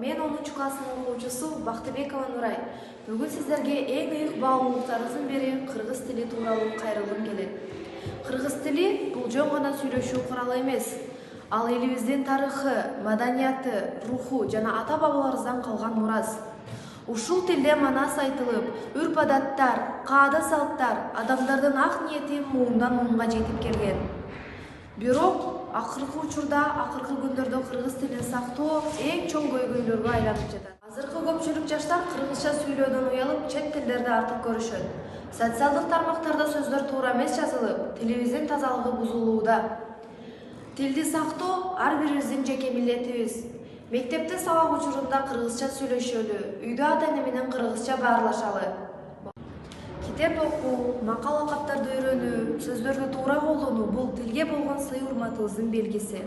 Мен 10 классынын окуучусу Бактыбекова Нурай. Бүгүн сиздерге эң ыйык баалуулуктарыбыздын бири кыргыз тили тууралуу кайрылгым келет. Кыргыз тили бул жөн гана сүйлөшүү куралы эмес. Ал элибиздин тарыхы, маданияты, руху жана ата-бабаларыбыздан калган мурас. Ушул тилде манас айтылып, үрп-адаттар, каада-салттар, адамдардын ак ниети муундан муунга жетип келген. Бирок акыркы учурда, акыркы күндөрдө кыргыз тилин сактоо эң чоң көйгөйлөргө айланып жатат. Азыркы көпчүлүк жаштар кыргызча сүйлөөдөн уялып, чет тилдерди артык көрүшөт. Социалдык тармактарда сөздөр туура эмес жазылып, тилибиздин тазалыгы бузулууда. Тилди сактоо ар бирибиздин жеке милдетибиз. Мектепте сабак учурунда кыргызча сүйлөшөлү, үйдө ата-эне менен кыргызча баарлашалы. Китеп окуу, макал каптарды үйрөнүү, сөздөрдү туура колдонуу бул тилге болгон сый-урматыбыздын белгиси.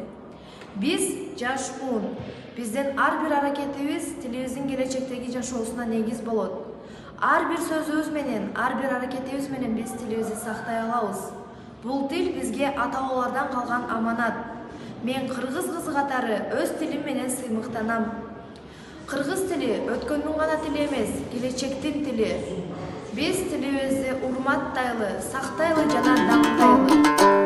Биз жаш муун, биздин ар бир аракетибиз тилибиздин келечектеги жашоосуна негиз болот. Ар бир сөзүбүз менен, ар бир аракетибиз менен биз тилибизди сактай алабыз. Бул тил бизге ата-бабалардан калган аманат. Мен кыргыз кызы катары өз тилим менен сыймыктанам. Кыргыз тили өткөндүн гана тили эмес, келечектин тили. Биз тилибизди урматтайлы, сактайлы жана дамытайлы.